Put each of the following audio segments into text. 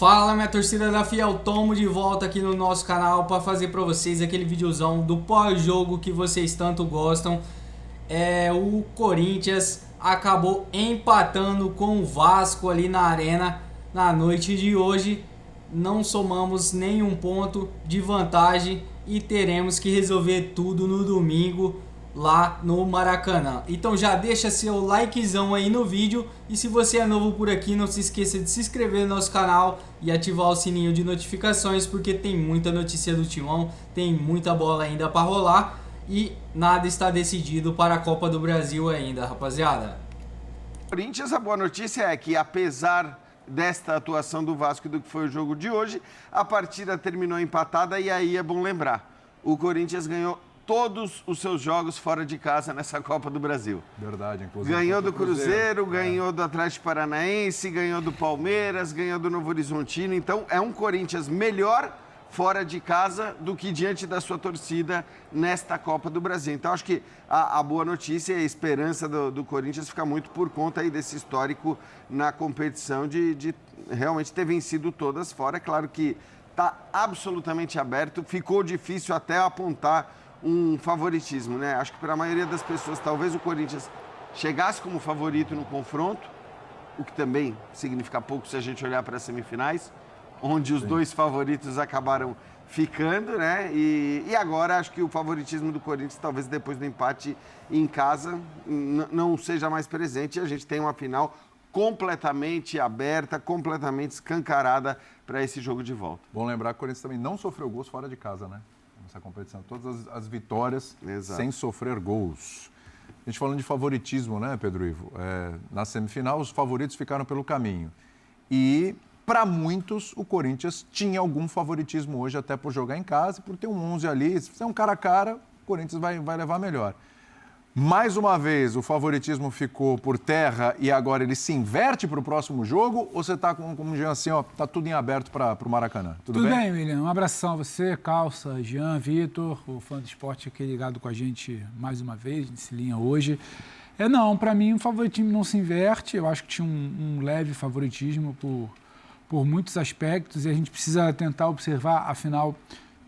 Fala, minha torcida da Fiel, Tomo de volta aqui no nosso canal para fazer para vocês aquele videozão do pós-jogo que vocês tanto gostam. O Corinthians acabou empatando com o Vasco ali na arena na noite de hoje. Não somamos nenhum ponto de vantagem e teremos que resolver tudo no domingo lá no Maracanã. Então já deixa seu likezão aí no vídeo e se você é novo por aqui, não se esqueça de se inscrever no nosso canal e ativar o sininho de notificações, porque tem muita notícia do Timão, tem muita bola ainda para rolar e nada está decidido para a Copa do Brasil ainda, rapaziada. Corinthians, a boa notícia é que apesar desta atuação do Vasco e do que foi o jogo de hoje, a partida terminou empatada e aí é bom lembrar, o Corinthians ganhou todos os seus jogos fora de casa nessa Copa do Brasil. Verdade, inclusive. Ganhou do Cruzeiro, ganhou do Atlético Paranaense, ganhou do Palmeiras, ganhou do Novo Horizontino. Então, é um Corinthians melhor fora de casa do que diante da sua torcida nesta Copa do Brasil. Então, acho que a boa notícia e a esperança do Corinthians fica muito por conta aí desse histórico na competição de realmente ter vencido todas fora. É claro que está absolutamente aberto, ficou difícil até apontar um favoritismo, né? Acho que para a maioria das pessoas, talvez o Corinthians chegasse como favorito no confronto, o que também significa pouco se a gente olhar para as semifinais, onde os dois favoritos acabaram ficando, né? E agora acho que o favoritismo do Corinthians, talvez depois do empate em casa, não seja mais presente e a gente tem uma final completamente aberta, completamente escancarada para esse jogo de volta. Bom lembrar que o Corinthians também não sofreu gols fora de casa, né? Nessa competição. Todas as vitórias sem sofrer gols. A gente falando de favoritismo, né, Pedro Ivo? Na semifinal, os favoritos ficaram pelo caminho. E, para muitos, o Corinthians tinha algum favoritismo hoje, até por jogar em casa, por ter um 11 ali. Se fizer um cara a cara, o Corinthians vai levar melhor. Mais uma vez, o favoritismo ficou por terra e agora ele se inverte para o próximo jogo? Ou você está com um Jean assim, ó, tá tudo em aberto para o Maracanã? Tudo bem, William? Um abração a você, Calça, Jean, Vitor, o fã do esporte aqui ligado com a gente mais uma vez, nesse linha hoje. Não, para mim o favoritismo não se inverte, eu acho que tinha um leve favoritismo por muitos aspectos e a gente precisa tentar observar, afinal,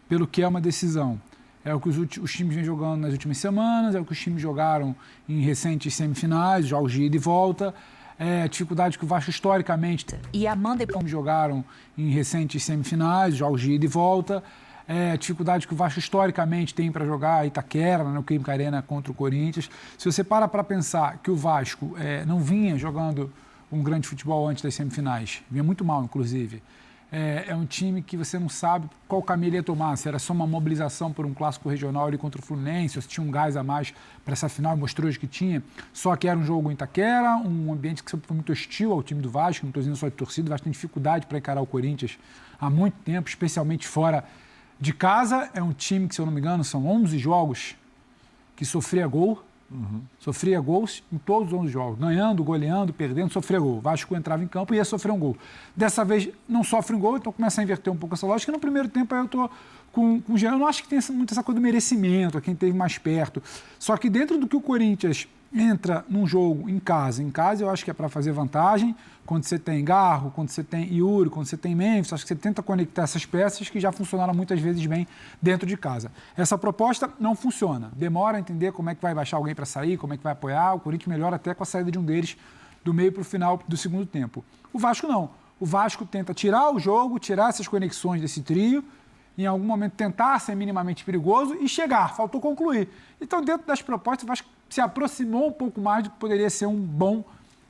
pelo que é uma decisão. É o que os times vêm jogando nas últimas semanas, é o que os times jogaram em recentes semifinais, jogos de ida e volta. É a dificuldade que o Vasco historicamente... E Amanda jogaram em recentes semifinais, jogos de ida e volta. É a dificuldade que o Vasco historicamente tem para jogar Itaquera, no Química Arena contra o Corinthians. Se você para pensar que o Vasco não vinha jogando um grande futebol antes das semifinais, vinha muito mal, inclusive... É um time que você não sabe qual caminho ele ia tomar, se era só uma mobilização por um clássico regional ali contra o Fluminense, ou se tinha um gás a mais para essa final, mostrou hoje que tinha, só que era um jogo em Itaquera, um ambiente que sempre foi muito hostil ao time do Vasco, não estou dizendo só de torcida, o Vasco tem dificuldade para encarar o Corinthians há muito tempo, especialmente fora de casa. É um time que, se eu não me engano, são 11 jogos que sofria gol. Sofria gols em todos os 11 jogos, ganhando, goleando, perdendo, sofria gol. O Vasco entrava em campo e ia sofrer um gol. Dessa vez não sofre um gol, então começa a inverter um pouco essa lógica. E no primeiro tempo aí eu estou com o Jean. Eu não acho que tem muito essa coisa do merecimento, quem esteve mais perto. Só que dentro do que o Corinthians entra num jogo em casa eu acho que é para fazer vantagem. Quando você tem Garro, quando você tem Yuri, quando você tem Memphis, acho que você tenta conectar essas peças que já funcionaram muitas vezes bem dentro de casa. Essa proposta não funciona. Demora a entender como é que vai baixar alguém para sair, como é que vai apoiar. O Corinthians melhora até com a saída de um deles do meio para o final do segundo tempo. O Vasco não. O Vasco tenta tirar o jogo, tirar essas conexões desse trio, em algum momento tentar ser minimamente perigoso e chegar. Faltou concluir. Então, dentro das propostas, o Vasco se aproximou um pouco mais do que poderia ser um bom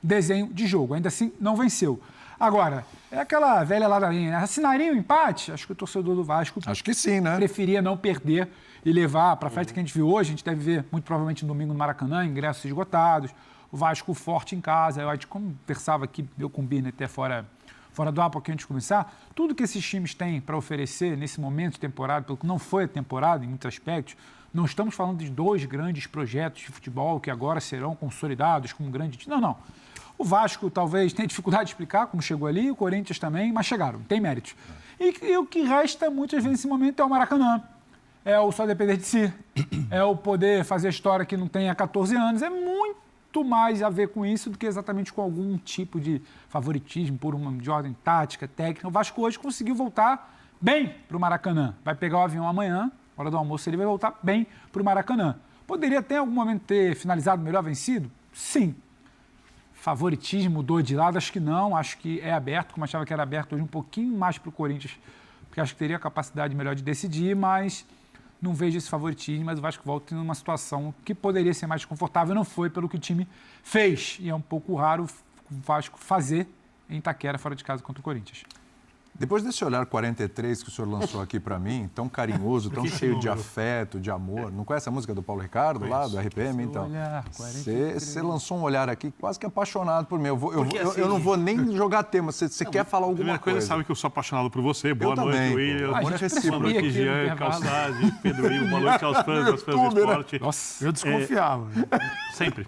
desenho de jogo. Ainda assim, não venceu. Agora, é aquela velha ladainha, né? Assinaria o empate? Acho que o torcedor do Vasco... Acho que sim, né? Preferia não perder e levar para a festa que a gente viu hoje. A gente deve ver, muito provavelmente, no domingo no Maracanã, ingressos esgotados. O Vasco forte em casa. Eu acho que, como conversava aqui, eu combino até fora do ar, porque antes de começar, tudo que esses times têm para oferecer nesse momento de temporada, pelo que não foi a temporada em muitos aspectos, não estamos falando de dois grandes projetos de futebol que agora serão consolidados como um grande time. Não. O Vasco talvez tenha dificuldade de explicar como chegou ali, o Corinthians também, mas chegaram, tem mérito. E o que resta muitas vezes nesse momento é o Maracanã, é o só depender de si, é o poder fazer a história que não tem há 14 anos, é muito muito mais a ver com isso do que exatamente com algum tipo de favoritismo de ordem tática, técnica. O Vasco hoje conseguiu voltar bem para o Maracanã. Vai pegar o avião amanhã, hora do almoço, ele vai voltar bem para o Maracanã. Poderia até em algum momento ter finalizado melhor vencido? Sim. Favoritismo mudou de lado? Acho que não. Acho que é aberto, como achava que era aberto hoje, um pouquinho mais para o Corinthians, porque acho que teria a capacidade melhor de decidir, mas não vejo esse favoritismo, mas o Vasco volta em uma situação que poderia ser mais confortável, não foi pelo que o time fez. E é um pouco raro o Vasco fazer em Itaquera, fora de casa, contra o Corinthians. Depois desse olhar 43 que o senhor lançou aqui para mim, tão carinhoso, tão cheio de afeto, de amor. Não conhece a música do Paulo Ricardo, lá do RPM? Então, você lançou um olhar aqui quase que apaixonado por mim. Eu não vou nem jogar tema. Você quer falar alguma coisa? Coisa, sabe que eu sou apaixonado por você. Boa noite, também, William. Boa noite, Jean, Calçade, Pedro Ivo. Boa noite aos fãs do esporte. Nossa, eu desconfiava. Sempre.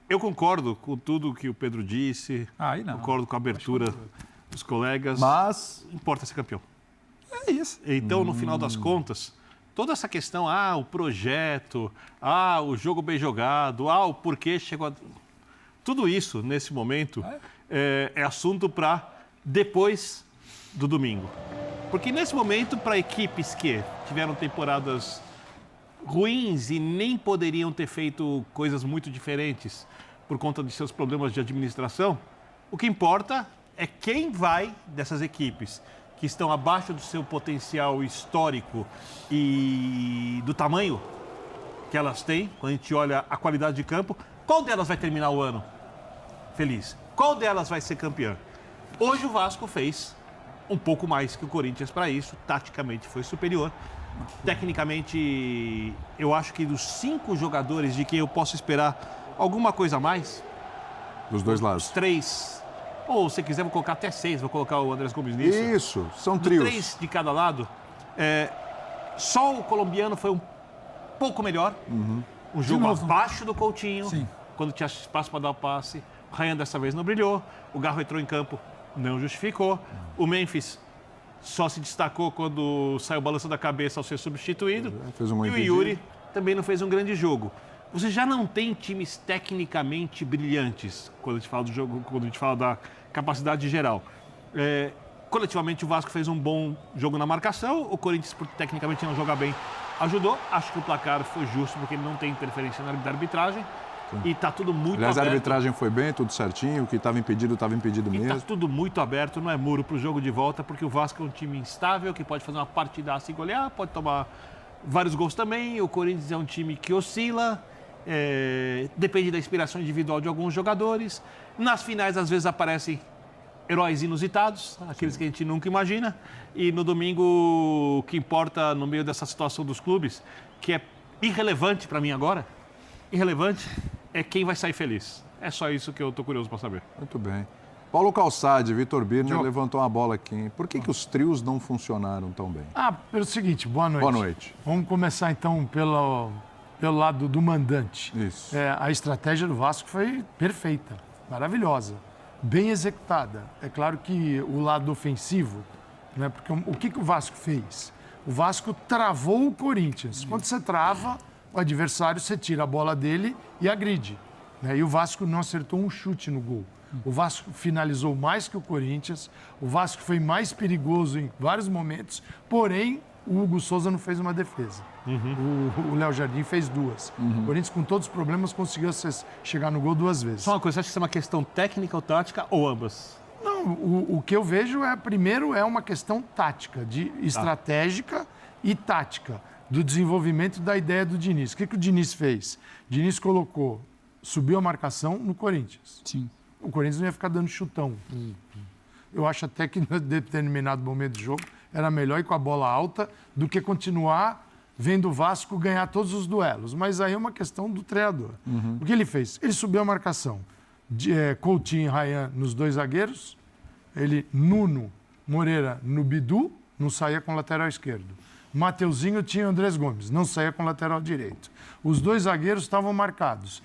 Eu concordo com tudo que o Pedro disse, concordo com a abertura dos colegas, mas importa ser campeão. É isso. Então, no final das contas, toda essa questão, o projeto, o jogo bem jogado, o porquê chegou a... Tudo isso, nesse momento, é assunto para depois do domingo. Porque nesse momento, para equipes que tiveram temporadas ruins e nem poderiam ter feito coisas muito diferentes por conta de seus problemas de administração, o que importa é quem vai dessas equipes que estão abaixo do seu potencial histórico e do tamanho que elas têm, quando a gente olha a qualidade de campo, qual delas vai terminar o ano feliz? Qual delas vai ser campeã? Hoje o Vasco fez um pouco mais que o Corinthians para isso, taticamente foi superior. Tecnicamente, eu acho que dos 5 jogadores de quem eu posso esperar alguma coisa a mais... Dos dois lados. 3. Ou, se quiser, vou colocar até 6. Vou colocar o Andrés Gomes nisso. Isso, são trios. 3 de cada lado. Só o colombiano foi um pouco melhor. Um jogo abaixo do Coutinho. Sim. Quando tinha espaço para dar o passe. O Ryan dessa vez não brilhou. O Garro entrou em campo, não justificou. O Memphis só se destacou quando saiu balançando a cabeça ao ser substituído. Fez um e o Yuri também não fez um grande jogo. Você já não tem times tecnicamente brilhantes quando a gente fala do jogo, quando a gente fala da capacidade geral. Coletivamente, o Vasco fez um bom jogo na marcação. O Corinthians, por tecnicamente não jogar bem, ajudou. Acho que o placar foi justo, porque ele não tem interferência na arbitragem. Sim. E está tudo muito aberto. Aliás, a arbitragem foi bem, tudo certinho. O que estava impedido mesmo. Está tudo muito aberto, não é muro para o jogo de volta, porque o Vasco é um time instável, que pode fazer uma partidaça e golear, pode tomar vários gols também. O Corinthians é um time que oscila, depende da inspiração individual de alguns jogadores. Nas finais, às vezes, aparecem heróis inusitados, aqueles que a gente nunca imagina. E no domingo, o que importa no meio dessa situação dos clubes, que é irrelevante para mim agora, é quem vai sair feliz. É só isso que eu estou curioso para saber. Muito bem. Paulo Calçade, Vitor Birner levantou uma bola aqui. Por que os trios não funcionaram tão bem? Pelo seguinte, boa noite. Boa noite. Vamos começar então pelo lado do mandante. Isso. A estratégia do Vasco foi perfeita, maravilhosa, bem executada. É claro que o lado ofensivo, né, porque o que o Vasco fez? O Vasco travou o Corinthians. Quando você trava o adversário, você tira a bola dele e agride. Né? E o Vasco não acertou um chute no gol. O Vasco finalizou mais que o Corinthians, o Vasco foi mais perigoso em vários momentos, porém, o Hugo Souza não fez uma defesa. O Léo Jardim fez 2. O Corinthians, com todos os problemas, conseguiu chegar no gol 2 vezes. Só uma coisa, você acha que isso é uma questão técnica ou tática, ou ambas? Não, o que eu vejo primeiro, é uma questão tática, estratégica e tática, do desenvolvimento da ideia do Diniz. O que o Diniz fez? O Diniz subiu a marcação no Corinthians. Sim. O Corinthians não ia ficar dando chutão. Eu acho até que, em determinado momento do jogo, era melhor ir com a bola alta do que continuar vendo o Vasco ganhar todos os duelos. Mas aí é uma questão do treinador. O que ele fez? Ele subiu a marcação. Coutinho e Ryan nos 2 zagueiros. Nuno Moreira no Bidu, não saía com o lateral esquerdo. Mateuzinho tinha o Andrés Gomes, não saía com o lateral direito. Os 2 zagueiros estavam marcados.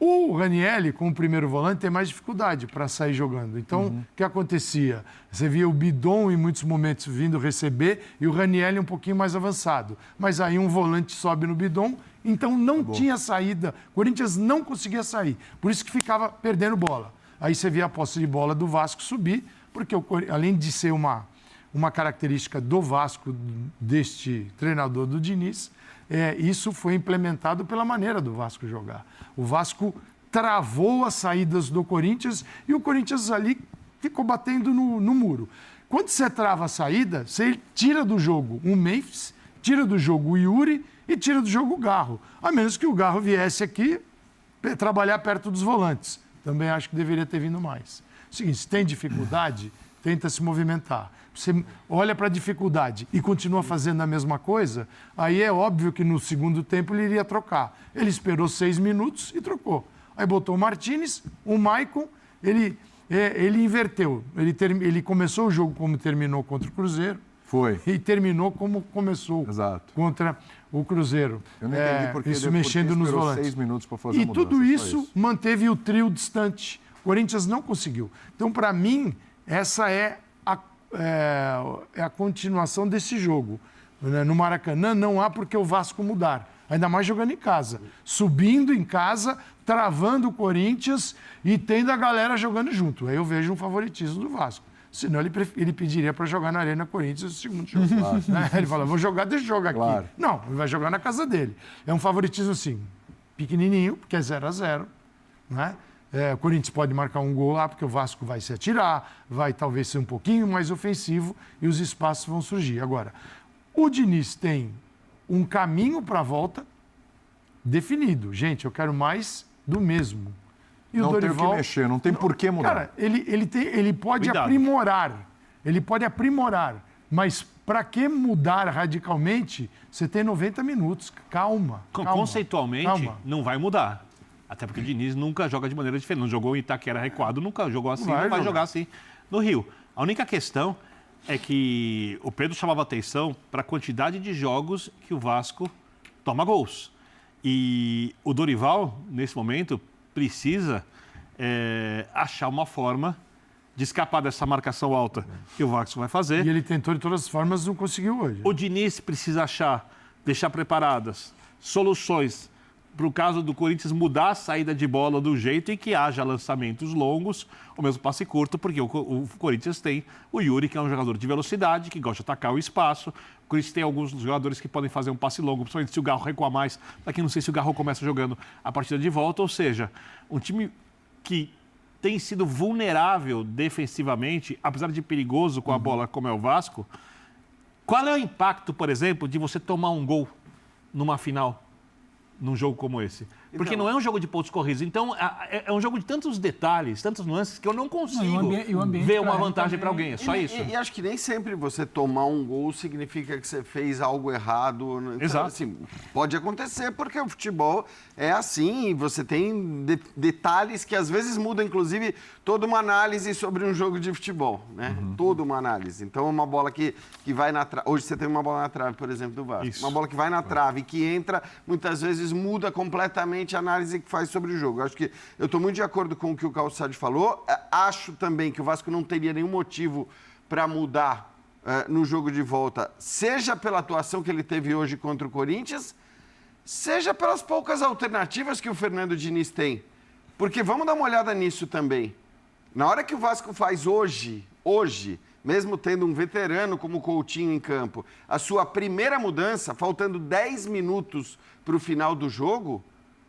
O Ranielli, como primeiro volante, tem mais dificuldade para sair jogando. Então, o que acontecia? Você via o Bidon, em muitos momentos, vindo receber e o Ranielli um pouquinho mais avançado. Mas aí um volante sobe no Bidon Então não tinha saída. O Corinthians não conseguia sair. Por isso que ficava perdendo bola. Aí você via a posse de bola do Vasco subir, porque além de ser uma característica do Vasco, deste treinador do Diniz, isso foi implementado pela maneira do Vasco jogar. O Vasco travou as saídas do Corinthians e o Corinthians ali ficou batendo no muro. Quando você trava a saída, você tira do jogo o Memphis, tira do jogo o Yuri e tira do jogo o Garro. A menos que o Garro viesse aqui trabalhar perto dos volantes. Também acho que deveria ter vindo mais. Seguinte, se tem dificuldade, tenta se movimentar. Você olha para a dificuldade e continua fazendo a mesma coisa, aí é óbvio que no segundo tempo ele iria trocar. Ele esperou 6 minutos e trocou. Aí botou o Martínez, o Maicon, ele inverteu. Ele começou o jogo como terminou contra o Cruzeiro. Foi. E terminou como começou. Exato. Contra o Cruzeiro. Eu não entendi porque isso mexendo nos volantes. 6 minutos para fazer a mudança. E tudo isso manteve o trio distante. O Corinthians não conseguiu. Então, para mim, essa é a continuação desse jogo. No Maracanã não há por que o Vasco mudar. Ainda mais jogando em casa. Subindo em casa, travando o Corinthians e tendo a galera jogando junto. Aí eu vejo um favoritismo do Vasco. Senão ele pediria para jogar na Arena Corinthians o segundo jogo. Claro. Ele fala, vou jogar, deixa eu jogar aqui. Claro. Não, ele vai jogar na casa dele. É um favoritismo, assim, pequenininho, porque é 0-0. Né? O Corinthians pode marcar um gol lá, porque o Vasco vai se atirar, vai talvez ser um pouquinho mais ofensivo e os espaços vão surgir. Agora, o Diniz tem um caminho para a volta definido. Gente, eu quero mais do mesmo. E não o Dorival, tem o que mexer, não tem por que mudar. Cara, ele pode aprimorar. Ele pode aprimorar. Mas para que mudar radicalmente? Você tem 90 minutos. Calma. Conceitualmente, não vai mudar. Até porque o Diniz nunca joga de maneira diferente. Não jogou em Itaquera recuado, nunca jogou assim, não vai jogar assim no Rio. A única questão é que o Pedro chamava atenção para a quantidade de jogos que o Vasco toma gols. E o Dorival, nesse momento, precisa achar uma forma de escapar dessa marcação alta que o Vasco vai fazer. E ele tentou de todas as formas, não conseguiu hoje. O Diniz precisa deixar preparadas soluções para o caso do Corinthians mudar a saída de bola do jeito em que haja lançamentos longos, ou mesmo passe curto, porque o Corinthians tem o Yuri, que é um jogador de velocidade, que gosta de atacar o espaço. O Corinthians tem alguns jogadores que podem fazer um passe longo, principalmente se o Garro recuar mais. Daqui não sei se o Garro começa jogando a partida de volta, ou seja, um time que tem sido vulnerável defensivamente, apesar de perigoso com a bola como é o Vasco. Qual é o impacto, por exemplo, de você tomar um gol numa final? Num jogo como esse. Porque não é um jogo de pontos corridos. Então, é um jogo de tantos detalhes, tantas nuances, que eu não consigo ver uma vantagem para alguém. É só isso. E acho que nem sempre você tomar um gol significa que você fez algo errado. Então, exato. Assim, pode acontecer, porque o futebol é assim. E você tem detalhes que às vezes mudam, inclusive, toda uma análise sobre um jogo de futebol. Né? Toda uma análise. Então, uma bola que vai na trave. Hoje você tem uma bola na trave, por exemplo, do Vasco. Isso. Uma bola que vai na trave e que entra, muitas vezes muda completamente a análise que faz sobre o jogo. Eu acho que eu estou muito de acordo com o que o Calçade falou. Acho também que o Vasco não teria nenhum motivo para mudar no jogo de volta, seja pela atuação que ele teve hoje contra o Corinthians, seja pelas poucas alternativas que o Fernando Diniz tem. Porque vamos dar uma olhada nisso também. Na hora que o Vasco faz hoje, mesmo tendo um veterano como o Coutinho em campo, a sua primeira mudança, faltando 10 minutos para o final do jogo,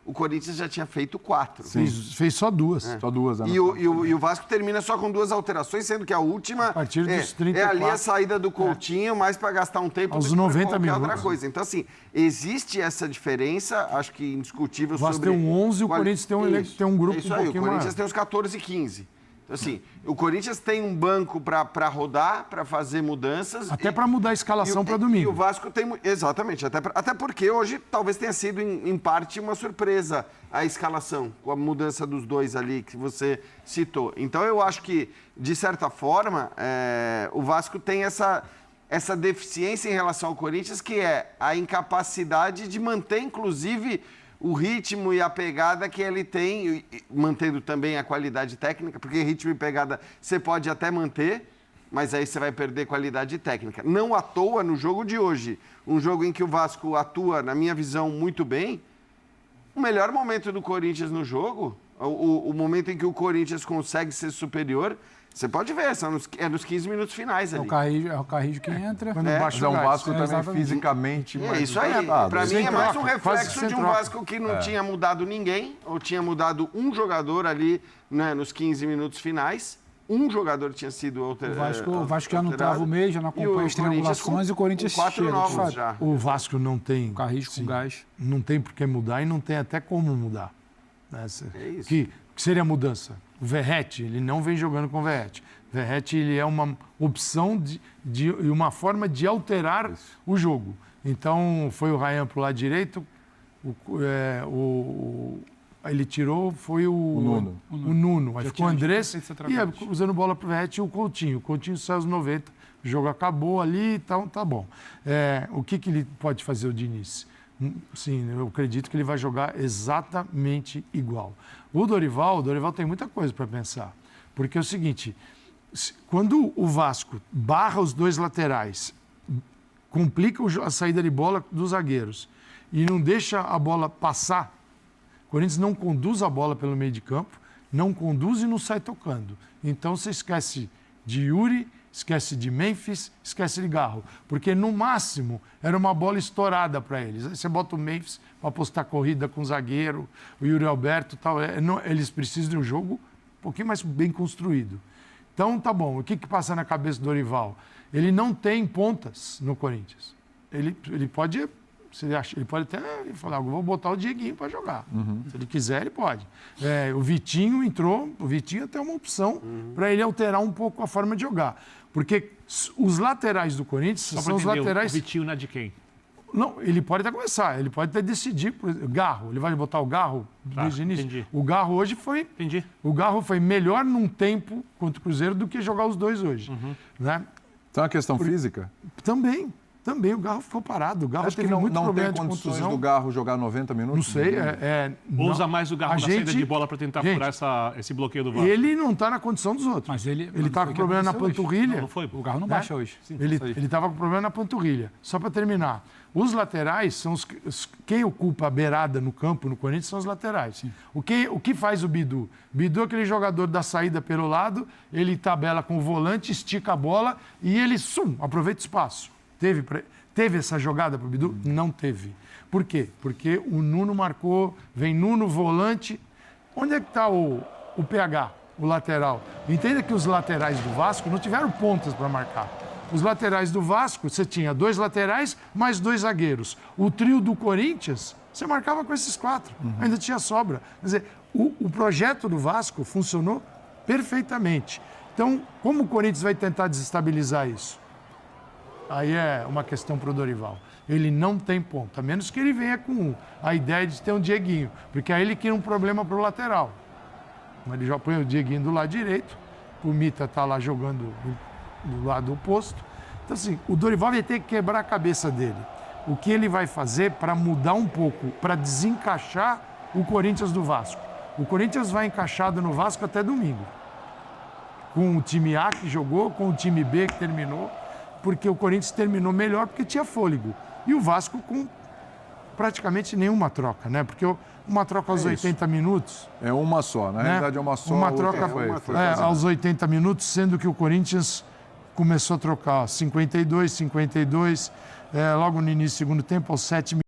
o Corinthians já tinha feito 4. Fez só 2. Só 2. E o Vasco termina só com 2 alterações, sendo que a última a partir dos 34. É ali a saída do Coutinho, mais para gastar um tempo aos do que 90 qualquer minutos. outra coisa. Então, assim, existe essa diferença, acho que indiscutível sobre... O Vasco tem um 11 e o Corinthians tem um grupo um pouquinho maior. O Corinthians tem uns 14 e 15. Então, assim, o Corinthians tem um banco para rodar, para fazer mudanças. Até para mudar a escalação para domingo. E o Vasco tem... Exatamente. Até porque hoje talvez tenha sido, em parte, uma surpresa a escalação, com a mudança dos 2 ali que você citou. Então, eu acho que, de certa forma, o Vasco tem essa deficiência em relação ao Corinthians, que é a incapacidade de manter, inclusive, o ritmo e a pegada que ele tem, mantendo também a qualidade técnica, porque ritmo e pegada você pode até manter, mas aí você vai perder qualidade técnica. Não à toa, no jogo de hoje, um jogo em que o Vasco atua, na minha visão, muito bem, o melhor momento do Corinthians no jogo, o momento em que o Corinthians consegue ser superior, você pode ver, é nos 15 minutos finais ali. É o Carrijo que entra. Mas é um Vasco também exatamente. fisicamente mais Isso aí, para mim é mais um reflexo de um Vasco que não tinha mudado ninguém, ou tinha mudado um jogador ali, né, nos 15 minutos finais. Um jogador tinha sido alterado. O Vasco já não estava o mês, já não acompanha as triangulações e o Corinthians quatro chega. novos já. O Vasco não tem... O Carrijo com gás. Não tem por que mudar e não tem até como mudar. Né? É isso. Que seria a mudança? O Verratti, ele não vem jogando com o Verratti. O Verratti, ele é uma opção e uma forma de alterar o jogo. Então, foi o Ryan para o lado direito, ele tirou, foi o Nuno. Aí ficou o Andrés e usando bola para o Verratti e o Coutinho. O Coutinho saiu aos 90, o jogo acabou ali, então tá bom. O que ele pode fazer, o Diniz? Sim, eu acredito que ele vai jogar exatamente igual. O Dorival tem muita coisa para pensar. Porque é o seguinte, quando o Vasco barra os dois laterais, complica a saída de bola dos zagueiros e não deixa a bola passar, o Corinthians não conduz a bola pelo meio de campo, não conduz e não sai tocando. Então você esquece de Yuri, esquece de Memphis, esquece de Garro. Porque, no máximo, era uma bola estourada para eles. Aí você bota o Memphis para apostar corrida com o zagueiro, o Yuri Alberto e tal. Eles precisam de um jogo um pouquinho mais bem construído. Então, tá bom. O que passa na cabeça do Dorival? Ele não tem pontas no Corinthians. Ele pode... Ele pode até falar, vou botar o Dieguinho para jogar. Se ele quiser, ele pode. O Vitinho entrou, o Vitinho até é uma opção para ele alterar um pouco a forma de jogar. Porque os laterais do Corinthians são os laterais... O Vitinho não é de quem? Não, ele pode até começar, ele pode até decidir. Garro, ele vai botar o Garro desde o início. Entendi. O Garro hoje foi... Entendi. O Garro foi melhor num tempo contra o Cruzeiro do que jogar os dois hoje. Né? Então é uma questão física? Também o Garro ficou parado. O Garro Acho teve que muito não problema tem de condições contusão. do Garro jogar 90 minutos? Não sei. Usa mais o Garro na saída de bola para tentar furar esse bloqueio do Vasco. Ele não está na condição dos outros. Mas ele está com problema na panturrilha. Não foi. O Garro não baixa hoje. Ele estava com problema na panturrilha. Só para terminar. Os laterais são quem ocupa a beirada no campo, no Corinthians, são os laterais. O que faz o Bidu? Bidu é aquele jogador da saída pelo lado, ele tabela com o volante, estica a bola e ele aproveita o espaço. Teve essa jogada para o Bidu? Não teve. Por quê? Porque o Nuno marcou, vem Nuno, volante. Onde é que está o PH, o lateral? Entenda que os laterais do Vasco não tiveram pontas para marcar. Os laterais do Vasco, você tinha 2 laterais mais 2 zagueiros. O trio do Corinthians, você marcava com esses 4. Ainda tinha sobra. Quer dizer, o projeto do Vasco funcionou perfeitamente. Então, como o Corinthians vai tentar desestabilizar isso? Aí é uma questão para o Dorival. Ele não tem ponto, a menos que ele venha com a ideia de ter um Dieguinho, porque aí ele cria um problema para o lateral. Ele já põe o Dieguinho do lado direito, o Mita está lá jogando do lado oposto. Então, assim, o Dorival vai ter que quebrar a cabeça dele. O que ele vai fazer para mudar um pouco, para desencaixar o Corinthians do Vasco. O Corinthians vai encaixado no Vasco até domingo. Com o time A que jogou, com o time B que terminou, porque o Corinthians terminou melhor porque tinha fôlego. E o Vasco com praticamente nenhuma troca, né? Porque uma troca aos 80 minutos... É uma só, na realidade é uma só. Uma troca aos 80 minutos, sendo que o Corinthians começou a trocar 52, logo no início do segundo tempo, aos 7 minutos.